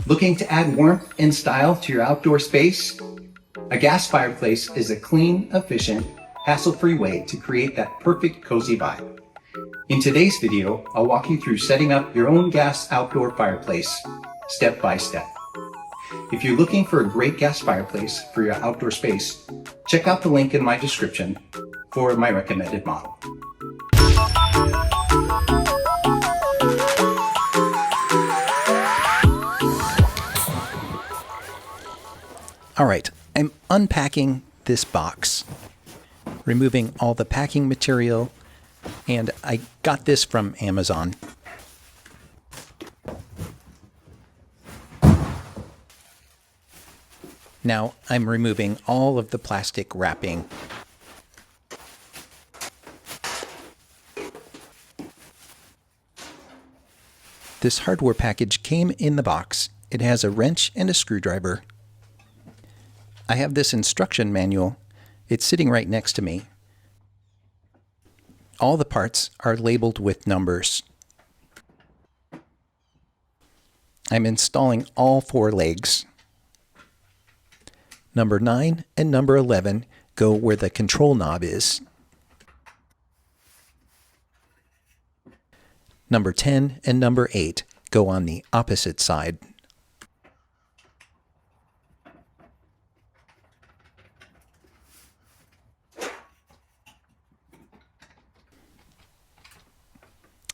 Looking to add warmth and style to your outdoor space? A gas fireplace is a clean, efficient, hassle-free way to create that perfect cozy vibe. In today's video, I'll walk you through setting up your own gas outdoor fireplace, step by step. If you're looking for a great gas fireplace for your outdoor space, check out the link in my description for my recommended model. All right, I'm unpacking this box, removing all the packing material, and I got this from Amazon. Now I'm removing all of the plastic wrapping. This hardware package came in the box. It has a wrench and a screwdriver. I have this instruction manual. It's sitting right next to me. All the parts are labeled with numbers. I'm installing all 4 legs. Number 9 and number 11 go where the control knob is. Number 10 and number 8 go on the opposite side.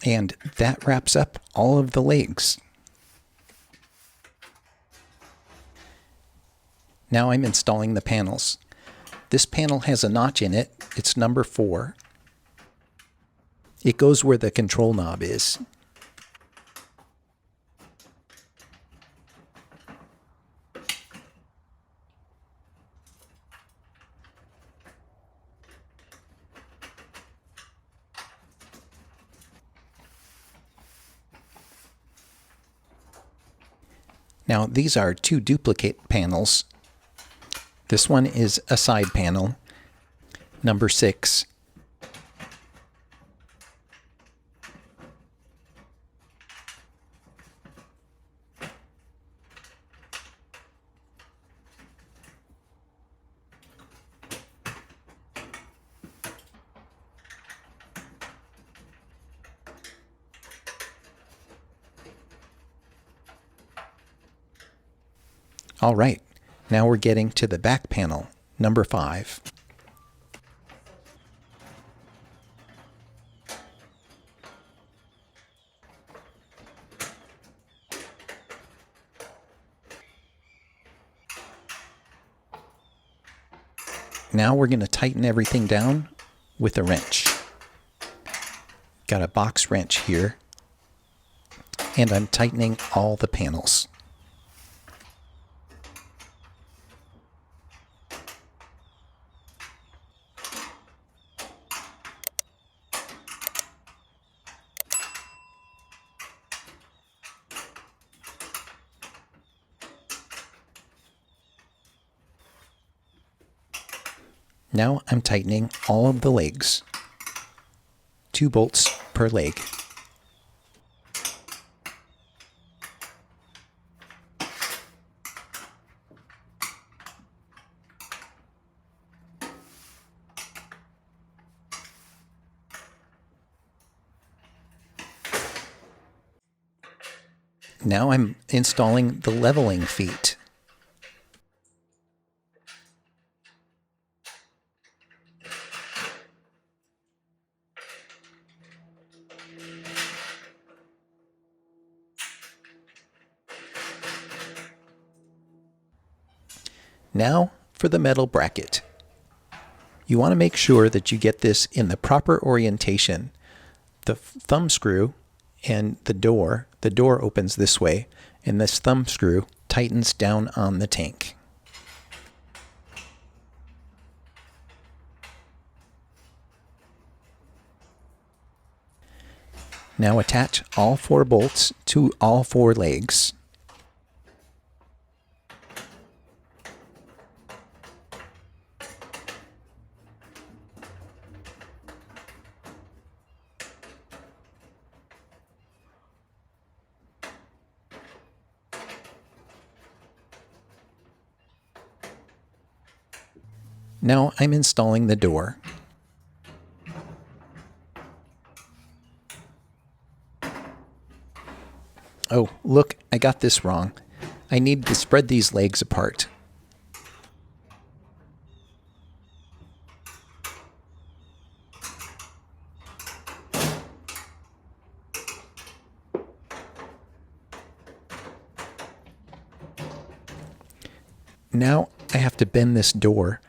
And that wraps up all of the legs. Now I'm installing the panels. This panel has a notch in it. It's number 4. It goes where the control knob is. Now these are 2 duplicate panels. This one is a side panel, number 6. All right, now we're getting to the back panel, number 5. Now we're going to tighten everything down with a wrench. Got a box wrench here, and I'm tightening all the panels. Now I'm tightening all of the legs. 2 bolts per leg. Now I'm installing the leveling feet. Now for the metal bracket. You want to make sure that you get this in the proper orientation. The thumb screw and the door opens this way, and this thumb screw tightens down on the tank. Now attach all 4 bolts to all 4 legs. Now I'm installing the door. Oh, look, I got this wrong. I need to spread these legs apart. Now I have to bend this door.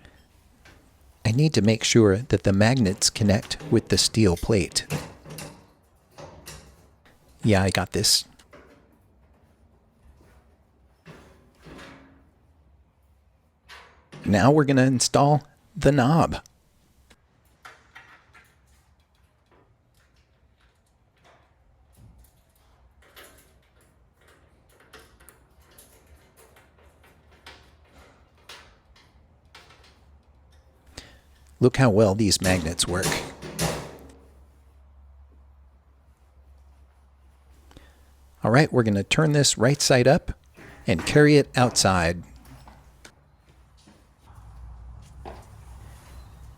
I need to make sure that the magnets connect with the steel plate. Yeah, I got this. Now we're going to install the knob. Look how well these magnets work. All right, we're going to turn this right side up and carry it outside.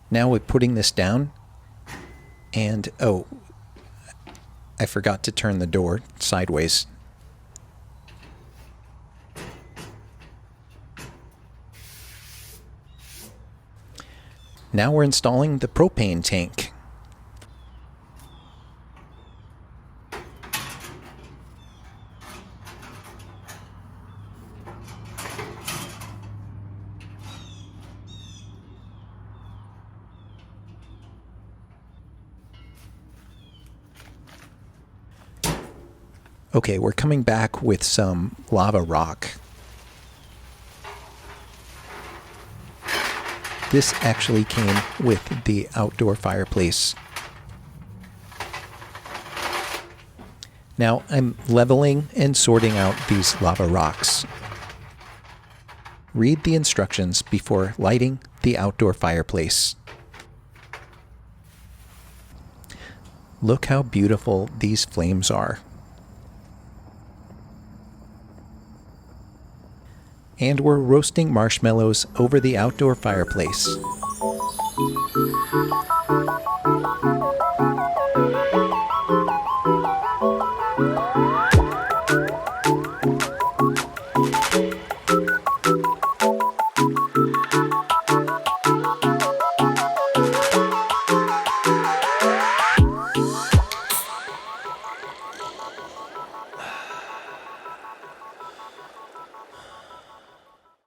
Now we're putting this down, and oh, I forgot to turn the door sideways. Now we're installing the propane tank. Okay, we're coming back with some lava rock. This actually came with the outdoor fireplace. Now I'm leveling and sorting out these lava rocks. Read the instructions before lighting the outdoor fireplace. Look how beautiful these flames are. And we're roasting marshmallows over the outdoor fireplace.